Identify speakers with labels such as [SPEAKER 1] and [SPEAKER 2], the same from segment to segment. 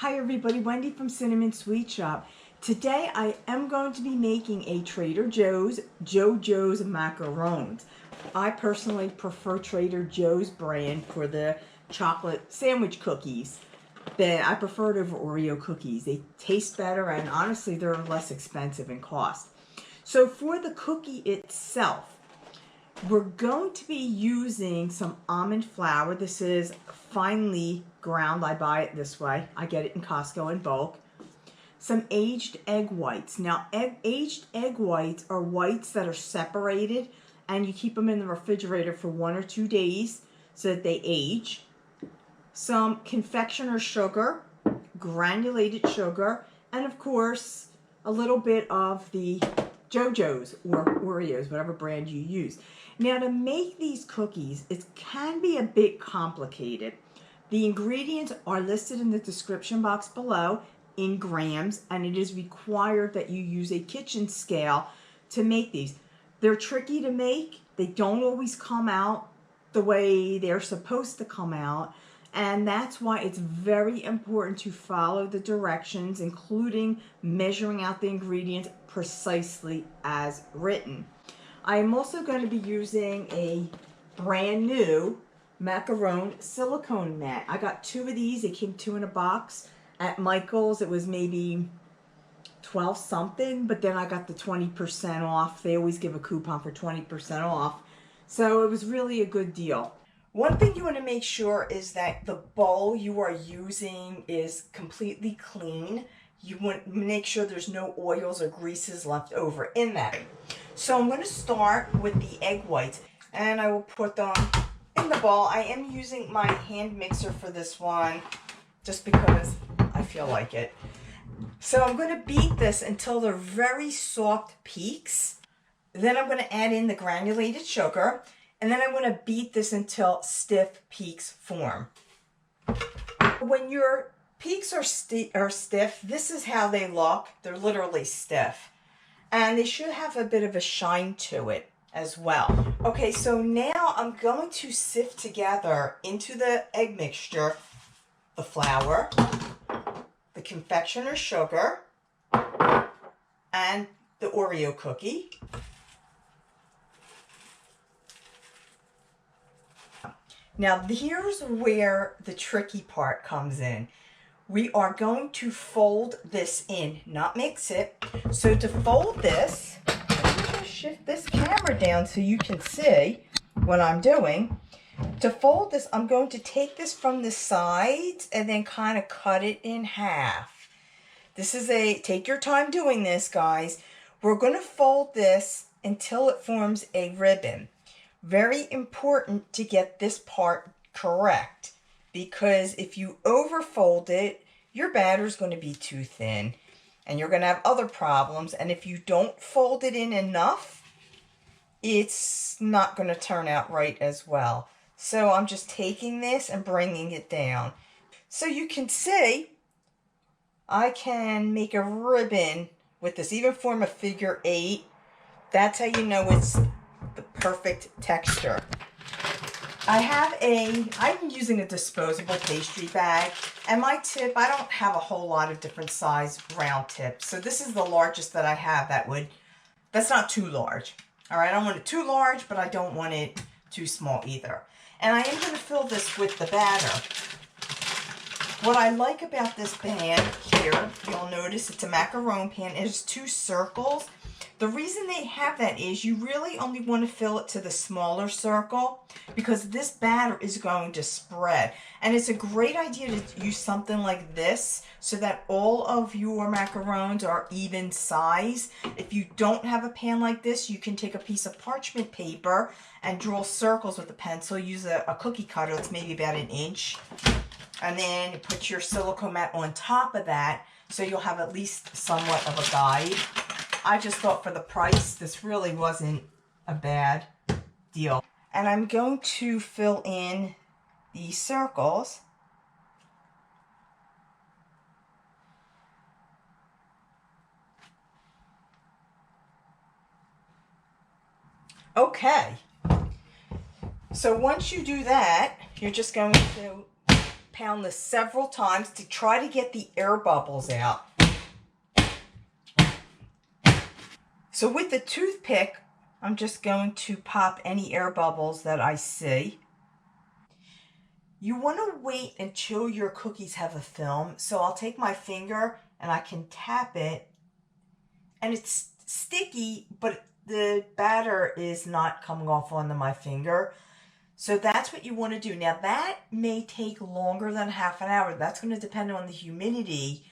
[SPEAKER 1] Hi everybody, Wendy from Cinnamon Sweet Shop. Today I am going to be making a Trader Joe's JoJo's Macarons. I personally prefer Trader Joe's brand for the chocolate sandwich cookies. I prefer it over Oreo cookies. They taste better and honestly they're less expensive in cost. So for the cookie itself, we're going to be using some almond flour. This is finely ground. I buy it this way. I get it in Costco in bulk. Some aged egg whites. Now, aged egg whites are whites that are separated, and you keep them in the refrigerator for 1 or 2 days so that they age. Some confectioner sugar, granulated sugar, and of course, a little bit of the JoJo's or Oreos, whatever brand you use. Now to make these cookies, it can be a bit complicated. The ingredients are listed in the description box below in grams, and it is required that you use a kitchen scale to make these. They're tricky to make. They don't always come out the way they're supposed to come out, and that's why it's very important to follow the directions, including measuring out the ingredients precisely as written. I am also going to be using a brand new macaron silicone mat. I got 2 of these. They came 2 in a box. At Michael's it was maybe 12 something, but then I got the 20% off. They always give a coupon for 20% off. So it was really a good deal. One thing you want to make sure is that the bowl you are using is completely clean. You want to make sure there's no oils or greases left over in that. So I'm going to start with the egg whites, and I will put them in the bowl. I am using my hand mixer for this one just because I feel like it. So I'm going to beat this until they're very soft peaks. Then I'm going to add in the granulated sugar, and then I'm going to beat this until stiff peaks form. When your peaks are stiff, this is how they look. They're literally stiff. And they should have a bit of a shine to it as well. Okay, so now I'm going to sift together into the egg mixture the flour, the confectioner sugar, and the Oreo cookie. Now here's where the tricky part comes in. We are going to fold this in, not mix it. So to fold this, let me just shift this camera down so you can see what I'm doing. To fold this, I'm going to take this from the sides and then kind of cut it in half. This is take your time doing this, guys. We're going to fold this until it forms a ribbon. Very important to get this part correct, because if you overfold it, your batter is going to be too thin and you're going to have other problems. And if you don't fold it in enough, it's not going to turn out right as well. So I'm just taking this and bringing it down. So you can see I can make a ribbon with this, even form a figure 8. That's how you know it's the perfect texture. I'm using a disposable pastry bag, and my tip, I don't have a whole lot of different size round tips. So this is the largest that I have that's not too large. All right, I don't want it too large, but I don't want it too small either. And I am going to fill this with the batter. What I like about this pan here, you'll notice it's a macaron pan. It has 2 circles. The reason they have that is you really only want to fill it to the smaller circle because this batter is going to spread. And it's a great idea to use something like this so that all of your macarons are even size. If you don't have a pan like this, you can take a piece of parchment paper and draw circles with a pencil. Use a cookie cutter that's maybe about 1 inch. And then you put your silicone mat on top of that so you'll have at least somewhat of a guide. I just thought for the price, this really wasn't a bad deal. And I'm going to fill in these circles. Okay. So once you do that, you're just going to pound this several times to try to get the air bubbles out. So with the toothpick, I'm just going to pop any air bubbles that I see. You want to wait until your cookies have a film. So I'll take my finger and I can tap it. And it's sticky, but the batter is not coming off onto my finger. So that's what you want to do. Now that may take longer than half an hour. That's going to depend on the humidity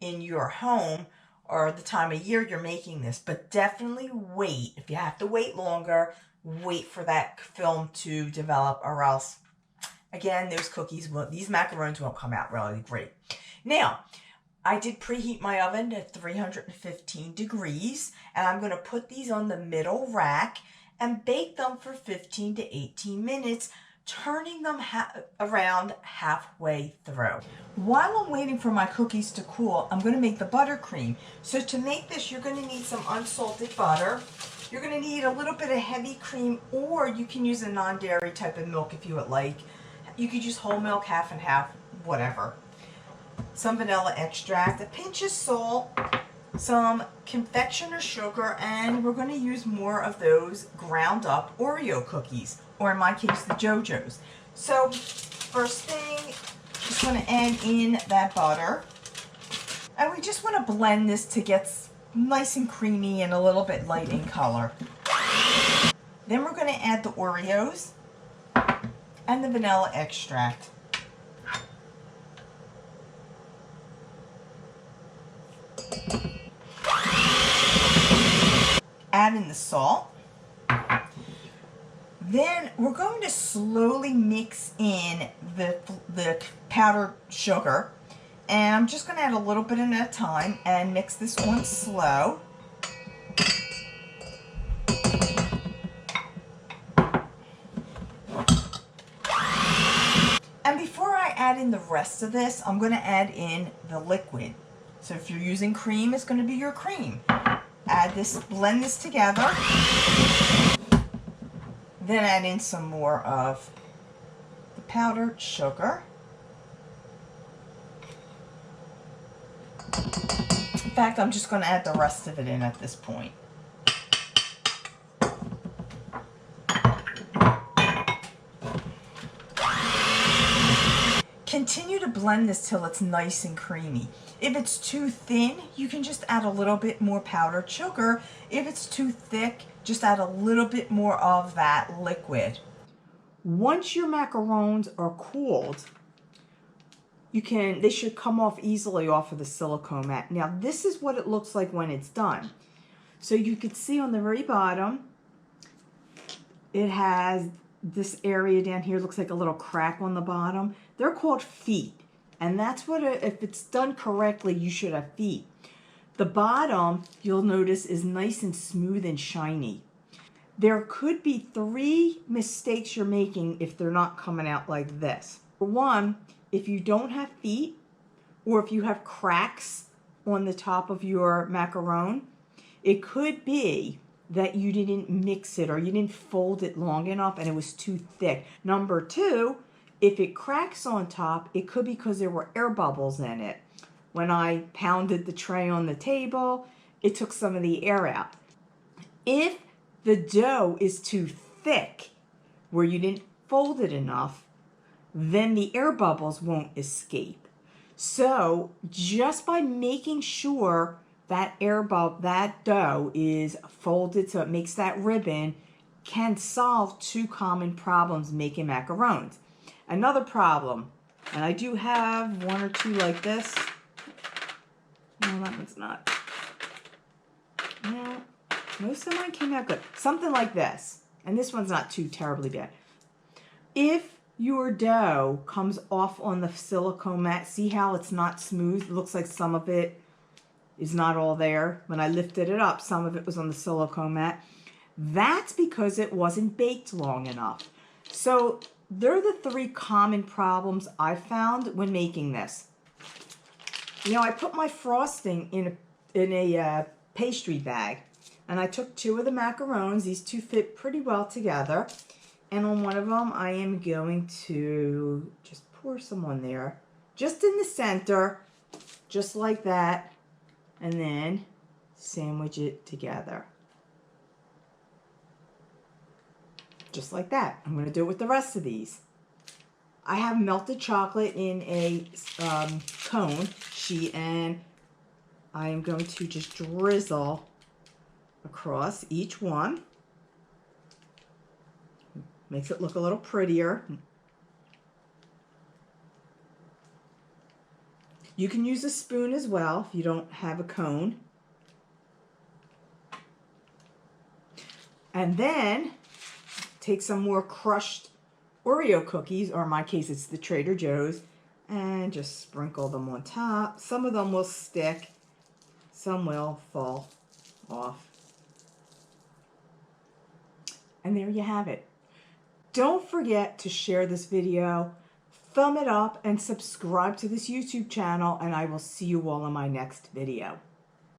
[SPEAKER 1] in your home or the time of year you're making this. But definitely wait. If you have to wait longer, wait for that film to develop, or else, again, those cookies, these macarons won't come out really great. Now, I did preheat my oven to 315 degrees, and I'm going to put these on the middle rack and bake them for 15 to 18 minutes, turning them around halfway through. While I'm waiting for my cookies to cool, I'm going to make the buttercream. So to make this, you're going to need some unsalted butter. You're going to need a little bit of heavy cream, or you can use a non-dairy type of milk if you would like. You could use whole milk, half and half, whatever. Some vanilla extract, a pinch of salt, some confectioner sugar, and we're going to use more of those ground up Oreo cookies, or in my case, the JoJo's. So first thing, just want to add in that butter. And we just want to blend this to get nice and creamy and a little bit light in color. Then we're going to add the Oreos and the vanilla extract. Add in the salt. Then we're going to slowly mix in the powdered sugar. And I'm just going to add a little bit at a time and mix this on slow. And before I add in the rest of this, I'm going to add in the liquid. So if you're using cream, it's going to be your cream. Add this, blend this together. Then add in some more of the powdered sugar. In fact, I'm just going to add the rest of it in at this point. Continue to blend this till it's nice and creamy. If it's too thin, you can just add a little bit more powdered sugar. If it's too thick, just add a little bit more of that liquid. Once your macarons are cooled, they should come off easily off of the silicone mat. Now this is what it looks like when it's done. So you can see on the very bottom, it has this area down here, looks like a little crack on the bottom. They're called feet. And that's what, if it's done correctly, you should have feet. The bottom, you'll notice, is nice and smooth and shiny. There could be 3 mistakes you're making if they're not coming out like this. For one, if you don't have feet, or if you have cracks on the top of your macaron, it could be that you didn't mix it or you didn't fold it long enough and it was too thick. Number 2, if it cracks on top, it could be because there were air bubbles in it. When I pounded the tray on the table, it took some of the air out. If the dough is too thick, where you didn't fold it enough, then the air bubbles won't escape. So just by making sure that that dough is folded so it makes that ribbon, can solve 2 common problems making macarons. Another problem, and I do have 1 or 2 like this. No, that one's not. No, most of mine came out good. Something like this, and this one's not too terribly bad. If your dough comes off on the silicone mat, see how it's not smooth? It looks like some of it is not all there. When I lifted it up, some of it was on the silicone mat. That's because it wasn't baked long enough. So they're the 3 common problems I found when making this. Now I put my frosting in a pastry bag, and I took 2 of the macarons. These 2 fit pretty well together, and on one of them I am going to just pour some on there. Just in the center, just like that. And then sandwich it together. Just like that. I'm going to do it with the rest of these. I have melted chocolate in a cone sheet, and I am going to just drizzle across each one. Makes it look a little prettier. You can use a spoon as well if you don't have a cone. And then take some more crushed Oreo cookies, or in my case it's the Trader Joe's, and just sprinkle them on top. Some of them will stick, some will fall off. And there you have it. Don't forget to share this video, thumb it up, and subscribe to this YouTube channel, and I will see you all in my next video.